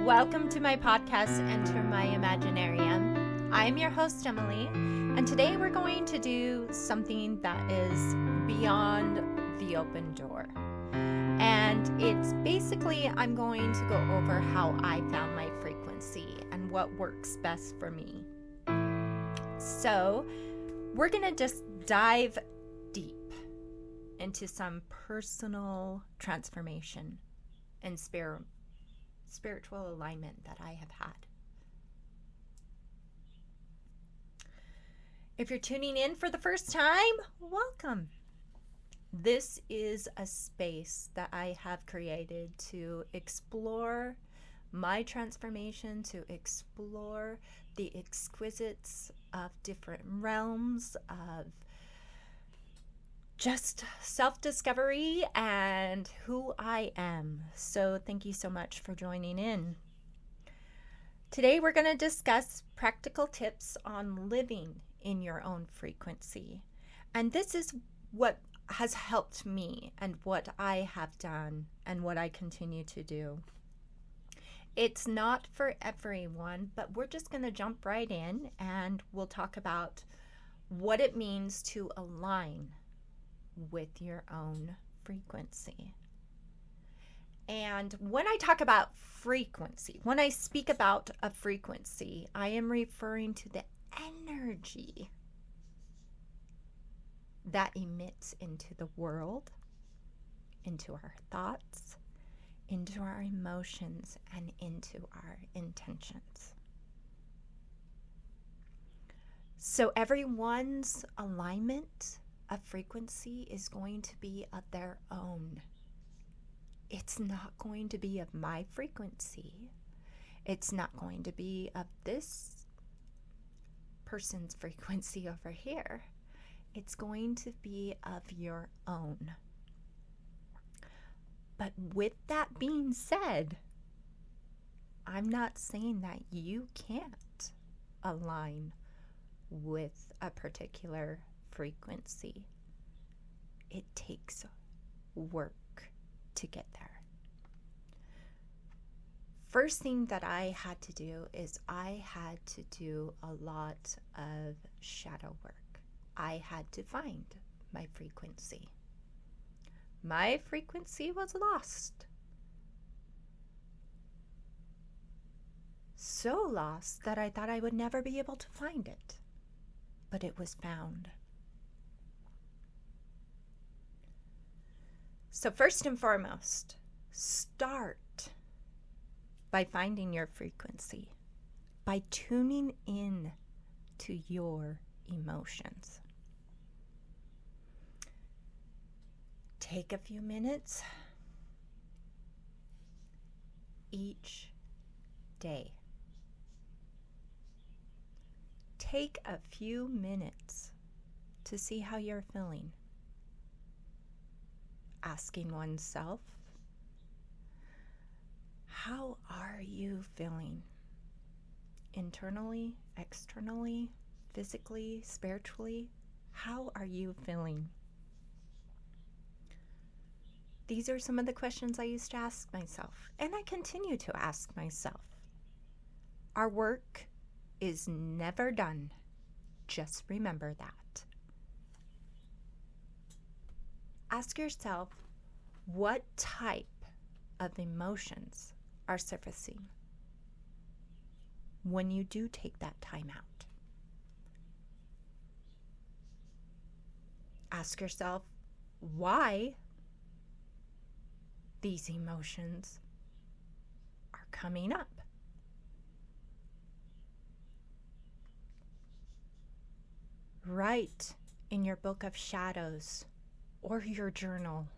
Welcome to my podcast, Enter My Imaginarium. I'm your host, Emily, and today we're going to do something that is beyond the open door. And it's basically, I'm going to go over how I found my frequency and what works best for me. So, we're going to just dive deep into some personal transformation and spiritual alignment that I have had. If you're tuning in for the first time, welcome. This is a space that I have created to explore my transformation, to explore the exquisites of different realms of just self-discovery and who I am. So thank you so much for joining in. Today we're going to discuss practical tips on living in your own frequency. And this is what has helped me and what I have done and what I continue to do. It's not for everyone, but we're just going to jump right in and we'll talk about what it means to align with your own frequency. And when I talk about frequency, when I speak about a frequency, I am referring to the energy that emits into the world, into our thoughts, into our emotions, and into our intentions. So everyone's alignment of frequency is going to be of their own. It's not going to be of my frequency. It's not going to be of this person's frequency over here. It's going to be of your own. But with that being said, I'm not saying that you can't align with a particular frequency. It takes work to get there. First thing that I had to do is I had to do a lot of shadow work. I had to find my frequency. My frequency was lost. So lost that I thought I would never be able to find it. But it was found. So first and foremost, start by finding your frequency, by tuning in to your emotions. Take a few minutes each day. Take a few minutes to see how you're feeling. Asking oneself, how are you feeling? Internally, externally, physically, spiritually, how are you feeling? These are some of the questions I used to ask myself, and I continue to ask myself. Our work is never done. Just remember that. Ask yourself, what type of emotions are surfacing when you do take that time out? Ask yourself why these emotions are coming up. Write in your book of shadows or your journal.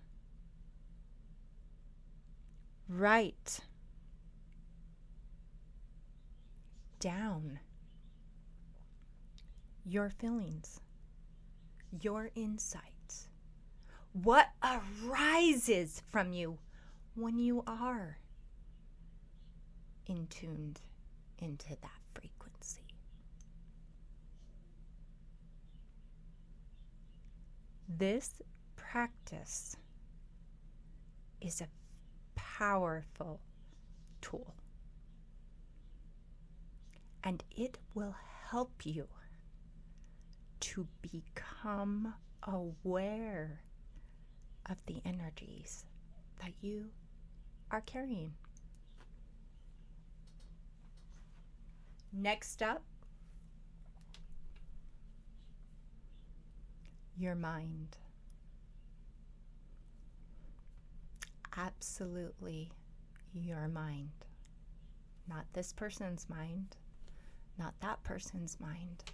Write down your feelings, your insights, what arises from you when you are in tuned into that frequency. This practice is a powerful tool. and it will help you to become aware of the energies that you are carrying. Next up, your mind. Absolutely your mind. Not this person's mind, not that person's mind,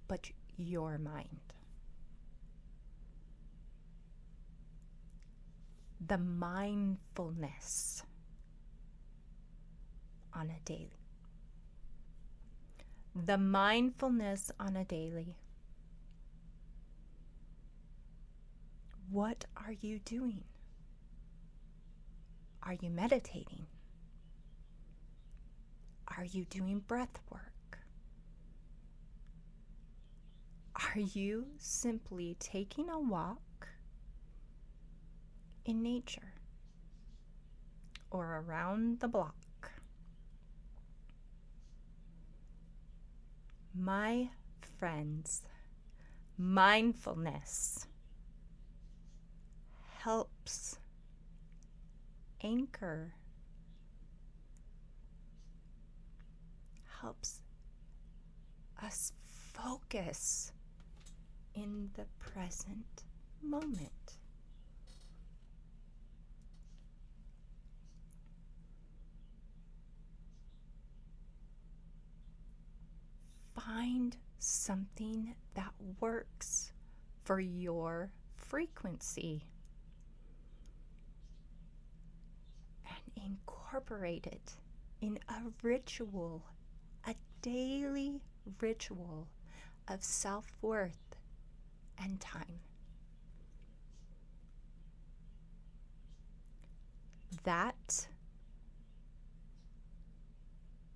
but your mind. The mindfulness on a daily. The mindfulness on a daily. What are you doing? Are you meditating? Are you doing breath work? Are you simply taking a walk in nature or around the block? My friends, mindfulness helps anchor, helps us focus in the present moment. Find something that works for your frequency and incorporate it in a ritual, a daily ritual of self-worth and time. That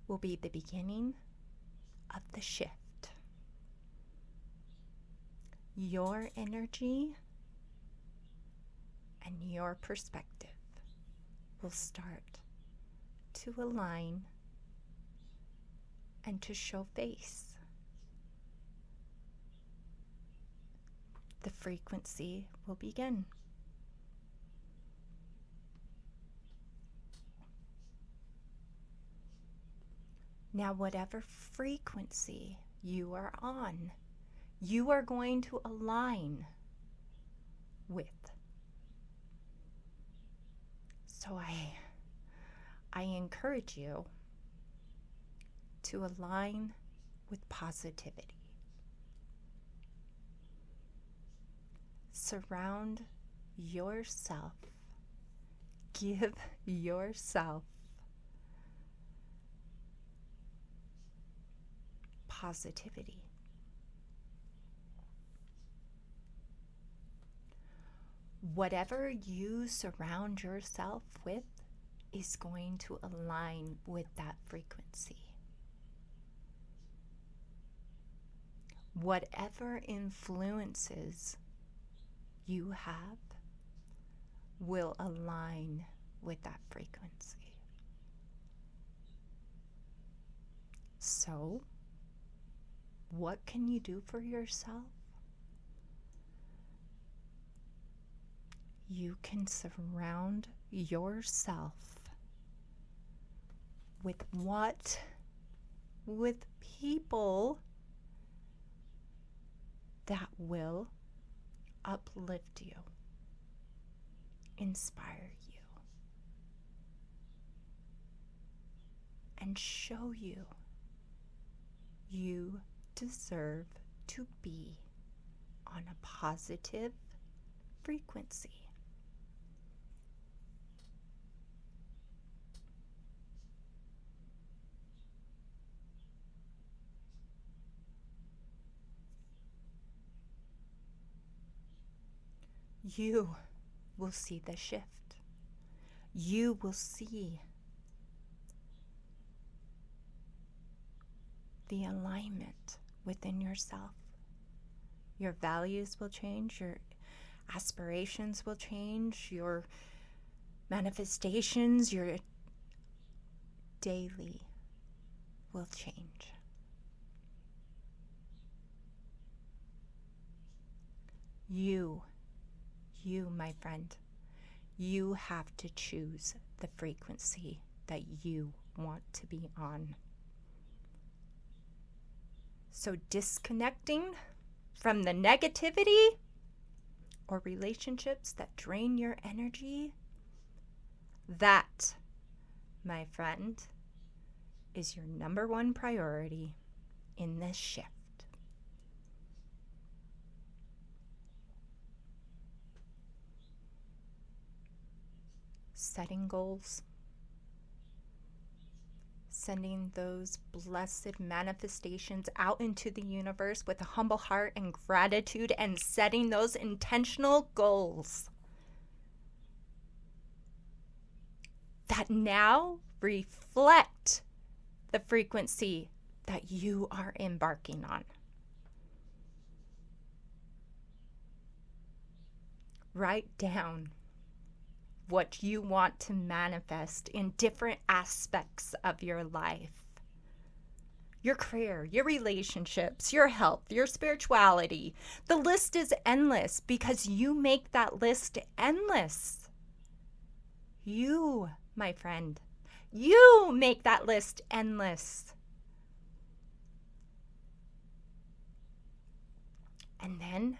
will be the beginning of the shift. Your energy and your perspective will start to align and to show face. The frequency will begin. Now, whatever frequency you are on, you are going to align with. So I encourage you to align with positivity. Surround yourself. Give yourself positivity. Whatever you surround yourself with is going to align with that frequency. Whatever influences you have will align with that frequency. So, what can you do for yourself? You can surround yourself with people that will uplift you, inspire you, and show you you deserve to be on a positive frequency. You will see the shift. You will see the alignment within yourself. Your values will change, your aspirations will change, your manifestations, your daily will change. You, my friend, you have to choose the frequency that you want to be on. So disconnecting from the negativity or relationships that drain your energy, that, my friend, is your number one priority in this shift. Setting goals, sending those blessed manifestations out into the universe with a humble heart and gratitude, and setting those intentional goals that now reflect the frequency that you are embarking on. Write down what you want to manifest in different aspects of your life. Your career, your relationships, your health, your spirituality. The list is endless because you make that list endless. You, my friend, you make that list endless. And then,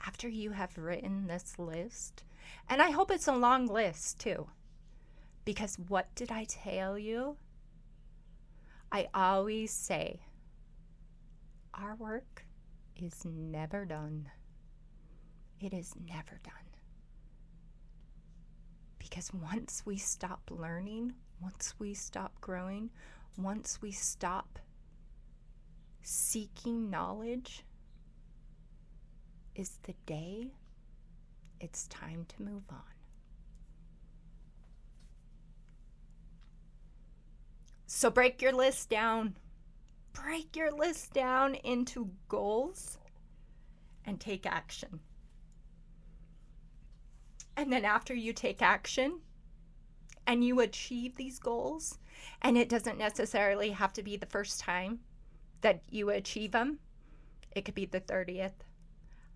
after you have written this list, and I hope it's a long list too, because what did I tell you? I always say, our work is never done. It is never done. Because once we stop learning, once we stop growing, once we stop seeking knowledge, is the day it's time to move on. So break your list down. Break your list down into goals and take action. And then after you take action and you achieve these goals, and it doesn't necessarily have to be the first time that you achieve them, it could be the 30th,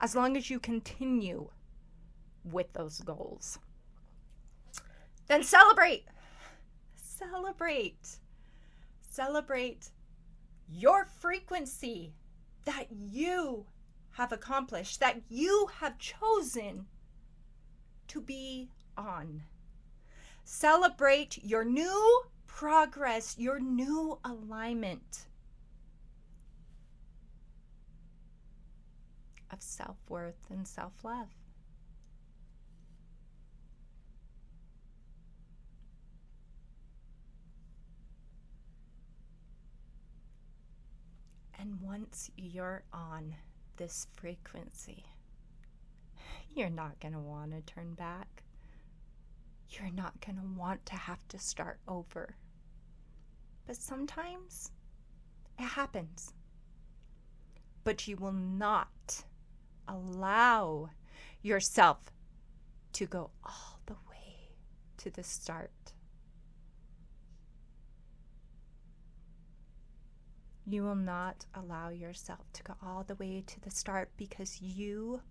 as long as you continue with those goals. Then celebrate. Celebrate your frequency that you have accomplished, that you have chosen to be on. Celebrate your new progress, your new alignment of self-worth and self-love. And once you're on this frequency, you're not going to want to turn back. You're not going to want to have to start over. But sometimes it happens. But you will not allow yourself to go all the way to the start. You will not allow yourself to go all the way to the start, because you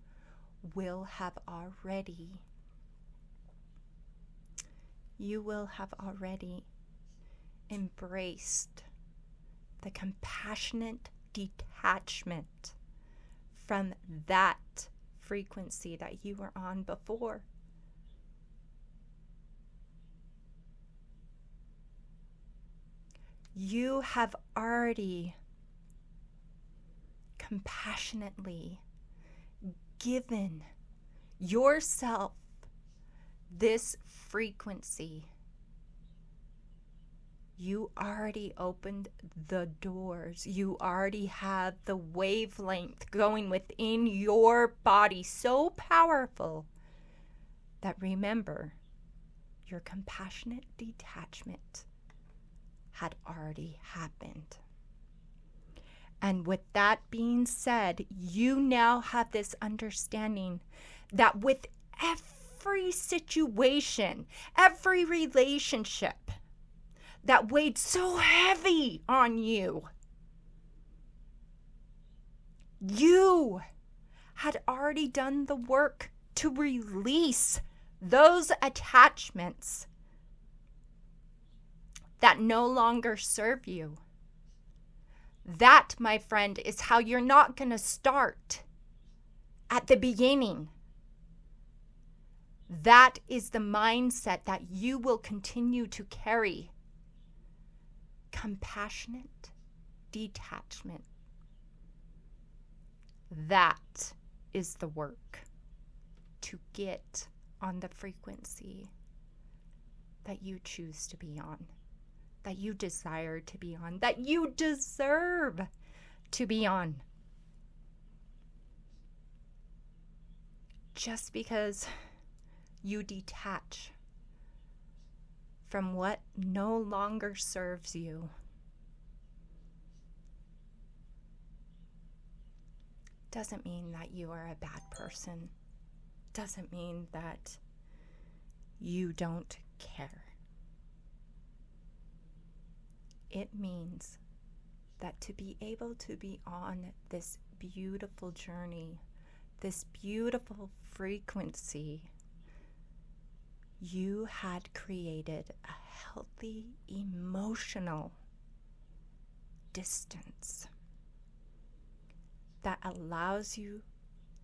will have already embraced the compassionate detachment from that frequency that you were on before. You have already compassionately given yourself this frequency. You already opened the doors. You already have the wavelength going within your body so powerful that, remember, your compassionate detachment had already happened. And with that being said, you now have this understanding that with every situation, every relationship that weighed so heavy on you. You had already done the work to release those attachments that no longer serve you. That, my friend, is how you're not going to start at the beginning. That is the mindset that you will continue to carry. Compassionate detachment. That is the work to get on the frequency that you choose to be on, that you desire to be on, that you deserve to be on. Just because you detach from what no longer serves you doesn't mean that you are a bad person. Doesn't mean that you don't care. It means that to be able to be on this beautiful journey, this beautiful frequency, you had created a healthy emotional distance that allows you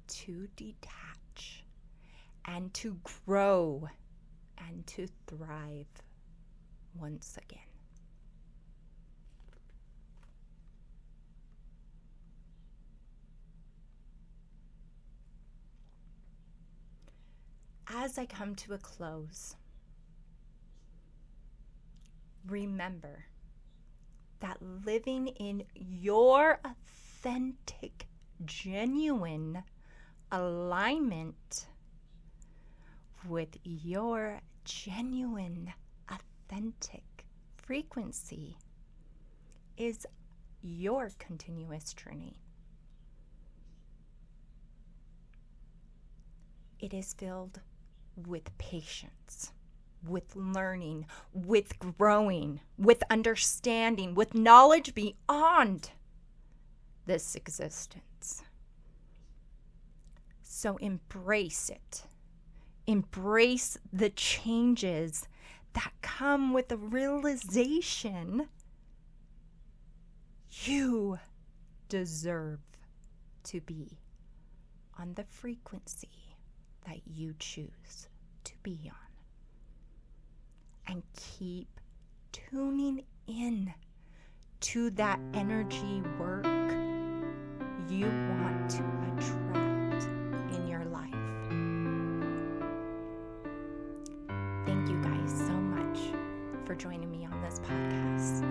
to detach and to grow and to thrive once again. As I come to a close, remember that living in your authentic, genuine alignment with your genuine, authentic frequency is your continuous journey. It is filled with patience, with learning, with growing, with understanding, with knowledge beyond this existence. So embrace it. Embrace the changes that come with the realization you deserve to be on the frequency that you choose to be on. And keep tuning in to that energy work you want to attract in your life. Thank you guys so much for joining me on this podcast.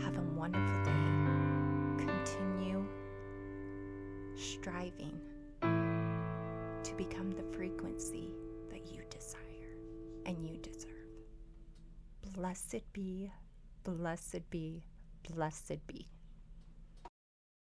Have a wonderful day. Continue striving to become the frequency that you desire and you deserve. Blessed be, blessed be, blessed be.